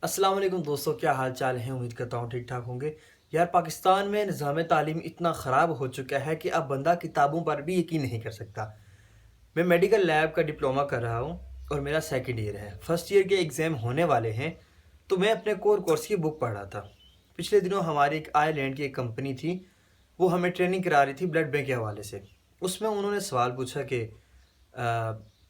السلام علیکم دوستوں، کیا حال چال ہیں؟ امید کرتا ہوں ٹھیک ٹھاک ہوں گے۔ یار پاکستان میں نظام تعلیم اتنا خراب ہو چکا ہے کہ اب بندہ کتابوں پر بھی یقین نہیں کر سکتا۔ میں میڈیکل لیب کا ڈپلومہ کر رہا ہوں اور میرا سیکنڈ ایئر ہے، فرسٹ ایئر کے ایگزام ہونے والے ہیں، تو میں اپنے کور کورس کی بک پڑھ رہا تھا۔ پچھلے دنوں ہماری ایک آئی لینڈ کی ایک کمپنی تھی، وہ ہمیں ٹریننگ کرا رہی تھی بلڈ بینک کے حوالے سے۔ اس میں انہوں نے سوال پوچھا کہ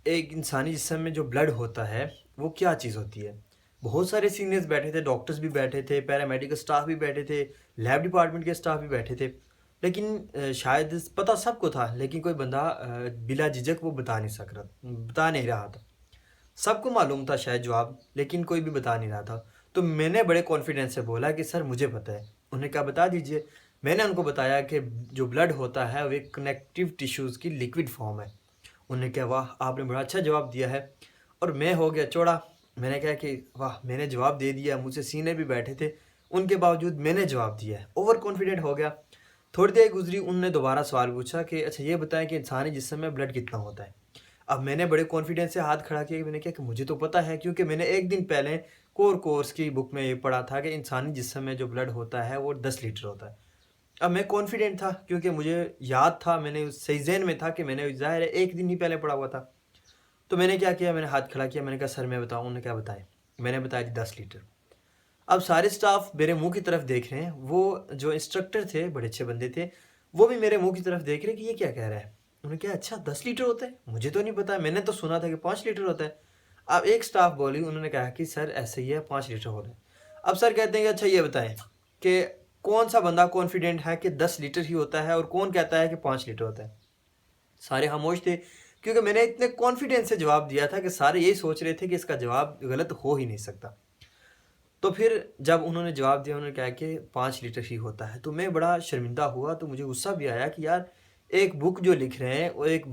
ایک انسانی جسم میں جو بلڈ ہوتا ہے وہ کیا چیز ہوتی ہے۔ بہت سارے سینئرز بیٹھے تھے، ڈاکٹرز بھی بیٹھے تھے، پیرامیڈیکل سٹاف بھی بیٹھے تھے، لیب ڈپارٹمنٹ کے سٹاف بھی بیٹھے تھے، لیکن شاید پتہ سب کو تھا، لیکن کوئی بندہ بلا جھجک وہ بتا نہیں رہا تھا۔ سب کو معلوم تھا شاید جواب، لیکن کوئی بھی بتا نہیں رہا تھا۔ تو میں نے بڑے کانفیڈنس سے بولا کہ سر مجھے پتہ ہے۔ انہوں نے کہا بتا دیجئے۔ میں نے ان کو بتایا کہ جو بلڈ ہوتا ہے وہ ایک کنیکٹیو ٹیشوز کی لیکوڈ فارم ہے۔ انہوں نے کہا واہ آپ نے بڑا اچھا جواب دیا ہے، اور میں ہو گیا چوڑا۔ میں نے کہا کہ واہ میں نے جواب دے دیا، مجھ سے سینئر بھی بیٹھے تھے، ان کے باوجود میں نے جواب دیا ہے، اوور کانفیڈنٹ ہو گیا۔ تھوڑی دیر گزری، انہوں نے دوبارہ سوال پوچھا کہ اچھا یہ بتائیں کہ انسانی جسم میں بلڈ کتنا ہوتا ہے۔ اب میں نے بڑے کانفیڈنس سے ہاتھ کھڑا کیا، کہ میں نے کہا کہ مجھے تو پتہ ہے، کیونکہ میں نے ایک دن پہلے کور کورس کی بک میں یہ پڑھا تھا کہ انسانی جسم میں جو بلڈ ہوتا ہے وہ 10 لیٹر ہوتا ہے۔ اب میں کانفیڈنٹ تھا کیونکہ مجھے یاد تھا، میں نے صحیح ذہن میں تھا کہ میں نے ظاہر ہے ایک دن ہی پہلے پڑھا ہوا تھا۔ تو میں نے کیا کیا، میں نے ہاتھ کھڑا کیا، میں نے کہا سر میں بتاؤں؟ انہوں نے کیا بتائیں؟ میں نے بتایا جی 10 لیٹر۔ اب سارے سٹاف میرے منہ کی طرف دیکھ رہے ہیں، وہ جو انسٹرکٹر تھے بڑے اچھے بندے تھے، وہ بھی میرے منہ کی طرف دیکھ رہے ہیں کہ یہ کیا کہہ رہا ہے۔ انہوں نے کہا اچھا 10 لیٹر ہوتا ہے؟ مجھے تو نہیں پتا، میں نے تو سنا تھا کہ 5 لیٹر ہوتا ہے۔ اب ایک سٹاف بولی، انہوں نے کہا کہ سر ایسے ہی ہے، 5 لیٹر ہو رہا ہے۔ اب سر کہتے ہیں کہ اچھا یہ بتائیں کہ کون سا بندہ کانفیڈنٹ ہے کہ 10 لیٹر ہی ہوتا ہے، اور کون کہتا ہے کہ 5 لیٹر ہوتا ہے؟ سارے خاموش تھے، کیونکہ میں نے اتنے کانفیڈنس سے جواب دیا تھا کہ سارے یہی سوچ رہے تھے کہ اس کا جواب غلط ہو ہی نہیں سکتا۔ تو پھر جب انہوں نے جواب دیا، انہوں نے کہا کہ 5 لیٹر ہی ہوتا ہے، تو میں بڑا شرمندہ ہوا، تو مجھے غصہ بھی آیا کہ یار ایک بک جو لکھ رہے ہیں وہ ایک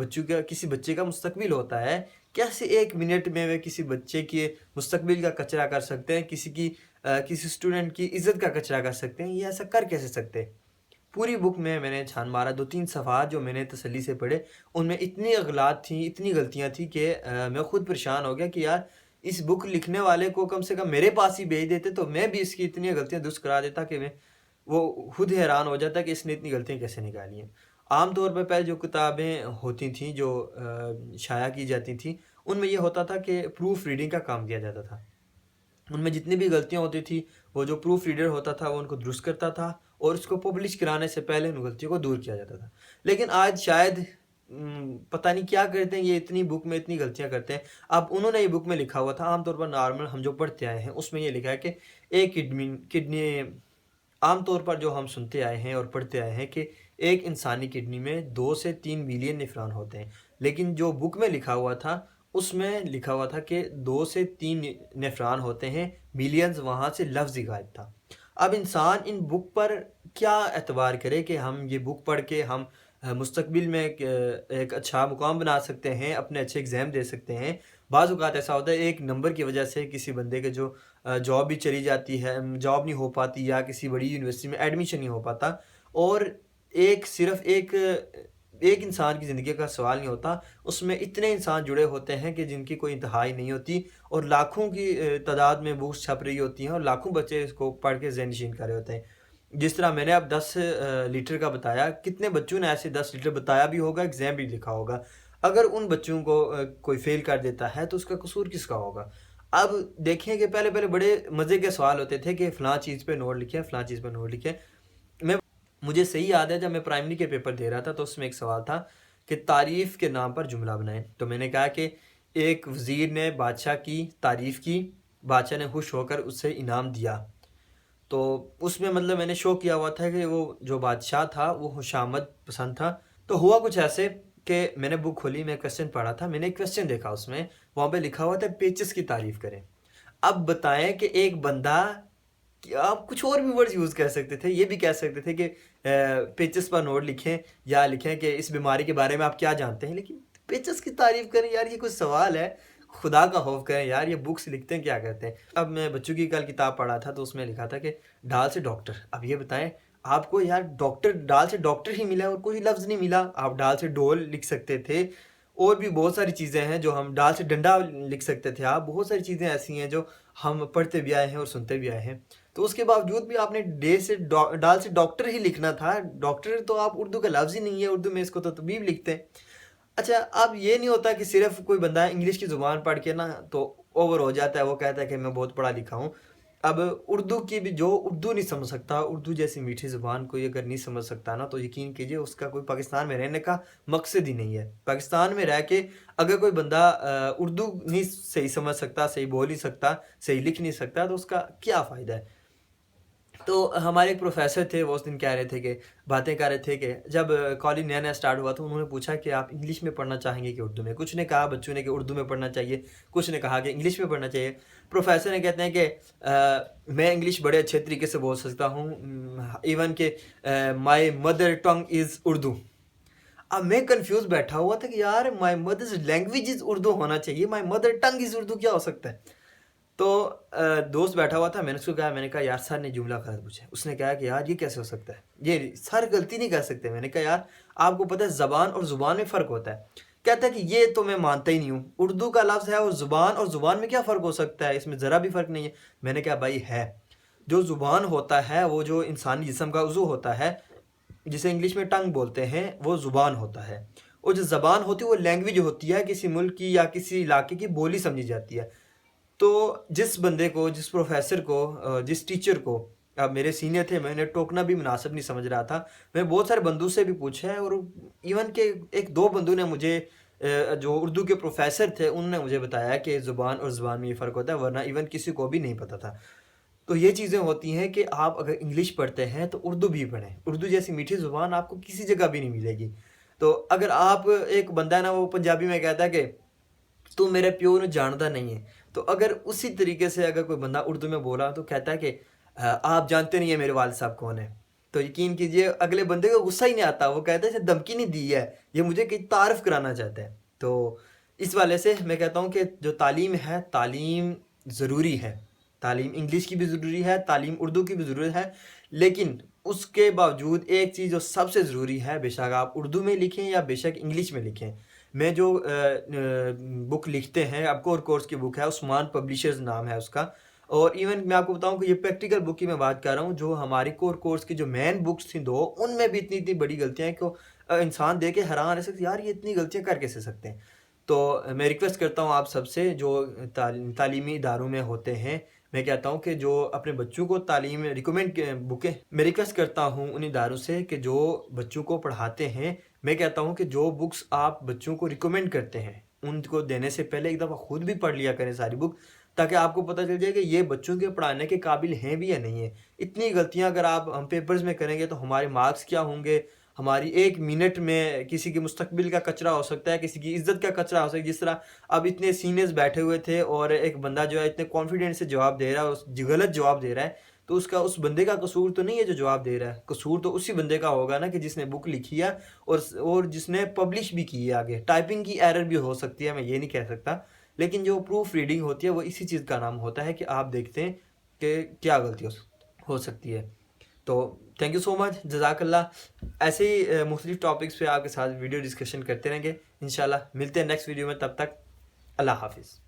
کسی بچے کا مستقبل ہوتا ہے، کیسے ایک منٹ میں وہ کسی بچے کے مستقبل کا کچرا کر سکتے ہیں، کسی اسٹوڈنٹ کی عزت کا کچرا کر سکتے ہیں؟ یہ ایسا کر کیسے سکتے ہیں؟ پوری بک میں نے چھان مارا، 2-3 صفحات جو میں نے تسلی سے پڑھے، ان میں اتنی اغلاط تھیں، اتنی غلطیاں تھیں کہ میں خود پریشان ہو گیا کہ یار اس بک لکھنے والے کو کم سے کم میرے پاس ہی بھیج دیتے تو میں بھی اس کی اتنی غلطیاں درست کرا دیتا کہ وہ خود حیران ہو جاتا کہ اس نے اتنی غلطیاں کیسے نکالی ہیں۔ عام طور پہ پہلے جو کتابیں ہوتی تھیں جو شائع کی جاتی تھیں، ان میں یہ ہوتا تھا کہ پروف ریڈنگ کا کام دیا جاتا تھا۔ ان میں جتنی بھی غلطیاں ہوتی تھیں وہ جو پروف ریڈر ہوتا تھا وہ ان کو درست کرتا تھا، اور اس کو پبلش کرانے سے پہلے ان غلطیوں کو دور کیا جاتا تھا۔ لیکن آج شاید پتہ نہیں کیا کرتے ہیں، یہ اتنی بک میں اتنی غلطیاں کرتے ہیں۔ اب انہوں نے یہ بک میں لکھا ہوا تھا، عام طور پر نارمل ہم جو پڑھتے آئے ہیں اس میں یہ لکھا ہے کہ ایک کڈنی عام طور پر جو ہم سنتے آئے ہیں اور پڑھتے آئے ہیں کہ ایک انسانی کڈنی میں 2 سے 3 ملین نفران ہوتے ہیں، لیکن جو بک میں لکھا ہوا تھا اس میں لکھا ہوا تھا کہ 2 سے 3 نفران ہوتے ہیں، ملینز وہاں سے لفظ ہی غائب تھا۔ اب انسان ان بک پر کیا اعتبار کرے کہ ہم یہ بک پڑھ کے ہم مستقبل میں ایک اچھا مقام بنا سکتے ہیں، اپنے اچھے ایگزام دے سکتے ہیں۔ بعض اوقات ایسا ہوتا ہے ایک نمبر کی وجہ سے کسی بندے کے جو جاب بھی چلی جاتی ہے، جاب نہیں ہو پاتی، یا کسی بڑی یونیورسٹی میں ایڈمیشن نہیں ہو پاتا، اور صرف ایک انسان کی زندگی کا سوال نہیں ہوتا، اس میں اتنے انسان جڑے ہوتے ہیں کہ جن کی کوئی انتہائی نہیں ہوتی، اور لاکھوں کی تعداد میں بکس چھپ رہی ہوتی ہیں، اور لاکھوں بچے اس کو پڑھ کے ذہن نشین کر رہے ہوتے ہیں۔ جس طرح میں نے اب 10 لیٹر کا بتایا، کتنے بچوں نے ایسے 10 لیٹر بتایا بھی ہوگا، ایگزام بھی لکھا ہوگا۔ اگر ان بچوں کو کوئی فیل کر دیتا ہے تو اس کا قصور کس کا ہوگا؟ اب دیکھیں کہ پہلے بڑے مزے کے سوال ہوتے تھے کہ فلاں چیز پہ نوٹ لکھیں، فلاں چیز پہ نوٹ لکھیں۔ مجھے صحیح یاد ہے جب میں پرائمری کے پیپر دے رہا تھا تو اس میں ایک سوال تھا کہ تعریف کے نام پر جملہ بنائیں، تو میں نے کہا کہ ایک وزیر نے بادشاہ کی تعریف کی، بادشاہ نے خوش ہو کر اس سے انعام دیا۔ تو اس میں مطلب میں نے شو کیا ہوا تھا کہ وہ جو بادشاہ تھا وہ خوشامد پسند تھا۔ تو ہوا کچھ ایسے کہ میں نے بک کھولی، میں کویسچن پڑھا تھا، میں نے ایک کویسچن دیکھا، اس میں وہاں پہ لکھا ہوا تھا پیچز کی تعریف کریں۔ اب بتائیں کہ ایک بندہ، آپ کچھ اور بھی ورڈز یوز کر سکتے تھے، یہ بھی کہہ سکتے تھے کہ پیچز پر نوٹ لکھیں، یا لکھیں کہ اس بیماری کے بارے میں آپ کیا جانتے ہیں، لیکن پیچز کی تعریف کریں یار، یہ کوئی سوال ہے؟ خدا کا خوف کریں یار، یہ بکس لکھتے ہیں کیا کہتے ہیں۔ اب میں بچوں کی کل کتاب پڑھا تھا تو اس میں لکھا تھا کہ ڈال سے ڈاکٹر۔ اب یہ بتائیں آپ کو یار ڈال سے ڈاکٹر ہی ملا اور کوئی لفظ نہیں ملا، آپ ڈال سے ڈول لکھ سکتے تھے، اور بھی بہت ساری چیزیں ہیں جو ہم ڈال سے ڈنڈا لکھ سکتے تھے، آپ بہت ساری چیزیں ایسی ہیں جو ہم پڑھتے بھی آئے ہیں اور سنتے بھی آئے ہیں. تو اس کے باوجود بھی آپ نے ڈال سے ڈاکٹر ہی لکھنا تھا. ڈاکٹر تو آپ اردو کا لفظ ہی نہیں ہے، اردو میں اس کو تو طبیب لکھتے ہیں. اچھا، اب یہ نہیں ہوتا کہ صرف کوئی بندہ انگلش کی زبان پڑھ کے نا تو اوور ہو جاتا ہے، وہ کہتا ہے کہ میں بہت پڑھا لکھا ہوں. اب اردو کی بھی، جو اردو نہیں سمجھ سکتا، اردو جیسی میٹھی زبان کوئی اگر نہیں سمجھ سکتا نا، تو یقین کیجئے اس کا کوئی پاکستان میں رہنے کا مقصد ہی نہیں ہے. پاکستان میں رہ کے اگر کوئی بندہ اردو نہیں صحیح سمجھ سکتا، صحیح بول نہیں سکتا، صحیح لکھ نہیں سکتا، تو اس کا کیا فائدہ ہے؟ تو ہمارے ایک پروفیسر تھے، وہ اس دن کہہ رہے تھے کہ باتیں کر رہے تھے کہ جب کالج نیا نیا سٹارٹ ہوا تو انہوں نے پوچھا کہ آپ انگلش میں پڑھنا چاہیں گے کہ اردو میں. کچھ نے کہا بچوں نے کہ اردو میں پڑھنا چاہیے، کچھ نے کہا کہ انگلش میں پڑھنا چاہیے. پروفیسر نے کہتے ہیں کہ میں انگلش بڑے اچھے طریقے سے بول سکتا ہوں، ایون کہ مائی مدر ٹنگ از اردو. اب میں کنفیوز بیٹھا ہوا تھا کہ یار مائی مدرز لینگویج از اردو ہونا چاہیے، مائی مدر ٹنگ از اردو کیا ہو سکتا ہے؟ تو دوست بیٹھا ہوا تھا، میں نے اس کو کہا، میں نے کہا یار سر نے جملہ غلط پوچھا. اس نے کہا کہ یار یہ کیسے ہو سکتا ہے، یہ سر غلطی نہیں کر سکتے. میں نے کہا یار آپ کو پتہ ہے زبان اور زبان میں فرق ہوتا ہے. کہتا ہے کہ یہ تو میں مانتا ہی نہیں ہوں، اردو کا لفظ ہے اور زبان میں کیا فرق ہو سکتا ہے، اس میں ذرا بھی فرق نہیں ہے. میں نے کہا بھائی ہے، جو زبان ہوتا ہے وہ جو انسانی جسم کا عضو ہوتا ہے، جسے انگلش میں ٹنگ بولتے ہیں، وہ زبان ہوتا ہے. اور جو زبان ہوتی ہے وہ لینگویج ہوتی ہے، کسی ملک کی یا کسی علاقے کی بولی سمجھی جاتی ہے. تو جس بندے کو، جس پروفیسر کو، جس ٹیچر کو، اب میرے سینئر تھے، میں نے ٹوکنا بھی مناسب نہیں سمجھ رہا تھا. میں بہت سارے بندوں سے بھی پوچھا ہے، اور ایون کہ ایک دو بندوں نے مجھے، جو اردو کے پروفیسر تھے، انہوں نے مجھے بتایا کہ زبان اور زبان میں یہ فرق ہوتا ہے، ورنہ ایون کسی کو بھی نہیں پتہ تھا. تو یہ چیزیں ہوتی ہیں کہ آپ اگر انگلش پڑھتے ہیں تو اردو بھی پڑھیں. اردو جیسی میٹھی زبان آپ کو کسی جگہ بھی نہیں ملے گی. تو اگر آپ، ایک بندہ ہے نا وہ پنجابی میں کہتا ہے کہ تو میرے پیو نے جانتا نہیں ہے، تو اگر اسی طریقے سے اگر کوئی بندہ اردو میں بولا تو کہتا ہے کہ آپ جانتے نہیں ہیں میرے والد صاحب کون ہیں، تو یقین کیجئے اگلے بندے کو غصہ ہی نہیں آتا، وہ کہتا ہے اسے دھمکی نہیں دی ہے، یہ مجھے کہیں تعارف کرانا چاہتا ہے. تو اس والے سے میں کہتا ہوں کہ جو تعلیم ہے، تعلیم ضروری ہے. تعلیم انگلش کی بھی ضروری ہے، تعلیم اردو کی بھی ضرورت ہے، لیکن اس کے باوجود ایک چیز جو سب سے ضروری ہے، بے شک آپ اردو میں لکھیں یا بے شک انگلش میں لکھیں. میں جو بک لکھتے ہیں، اب کور کورس کی بک ہے، عثمان پبلیشرز نام ہے اس کا. اور ایون میں آپ کو بتاؤں کہ یہ پریکٹیکل بک کی میں بات کر رہا ہوں. جو ہماری کور کورس کی جو مین بکس تھیں دو، ان میں بھی اتنی بڑی غلطیاں ہیں کہ انسان دیکھ کے حیران رہ سکتے، یار یہ اتنی غلطیاں کر کیسے سکتے ہیں. تو میں ریکویسٹ کرتا ہوں آپ سب سے جو تعلیمی اداروں میں ہوتے ہیں، میں کہتا ہوں کہ جو اپنے بچوں کو تعلیم ریکمینڈ بکیں، میں ریکویسٹ کرتا ہوں ان اداروں سے کہ جو بچوں کو پڑھاتے ہیں، میں کہتا ہوں کہ جو بکس آپ بچوں کو ریکمینڈ کرتے ہیں ان کو دینے سے پہلے ایک دفعہ خود بھی پڑھ لیا کریں ساری بک، تاکہ آپ کو پتہ چل جائے کہ یہ بچوں کے پڑھانے کے قابل ہیں بھی یا نہیں ہیں. اتنی غلطیاں اگر ہم پیپرز میں کریں گے تو ہمارے مارکس کیا ہوں گے، ہماری ایک منٹ میں کسی کے مستقبل کا کچرا ہو سکتا ہے، کسی کی عزت کا کچرا ہو سکتا ہے. جس طرح اب اتنے سینئرز بیٹھے ہوئے تھے اور ایک بندہ جو ہے اتنے کانفیڈنس سے جواب دے رہا ہے، غلط جواب دے رہا ہے، تو اس بندے کا قصور تو نہیں ہے جو جواب دے رہا ہے، قصور تو اسی بندے کا ہوگا نا کہ جس نے بک لکھی ہے اور جس نے پبلش بھی کی ہے. آگے ٹائپنگ کی ایرر بھی ہو سکتی ہے، میں یہ نہیں کہہ سکتا، لیکن جو پروف ریڈنگ ہوتی ہے وہ اسی چیز کا نام ہوتا ہے کہ آپ دیکھتے ہیں کہ کیا غلطی ہو سکتی ہے. تو تھینک یو سو مچ، جزاک اللہ. ایسے ہی مختلف ٹاپکس پہ آپ کے ساتھ ویڈیو ڈسکشن کرتے رہیں گے انشاءاللہ. ملتے ہیں نیکسٹ ویڈیو میں، تب تک اللہ حافظ.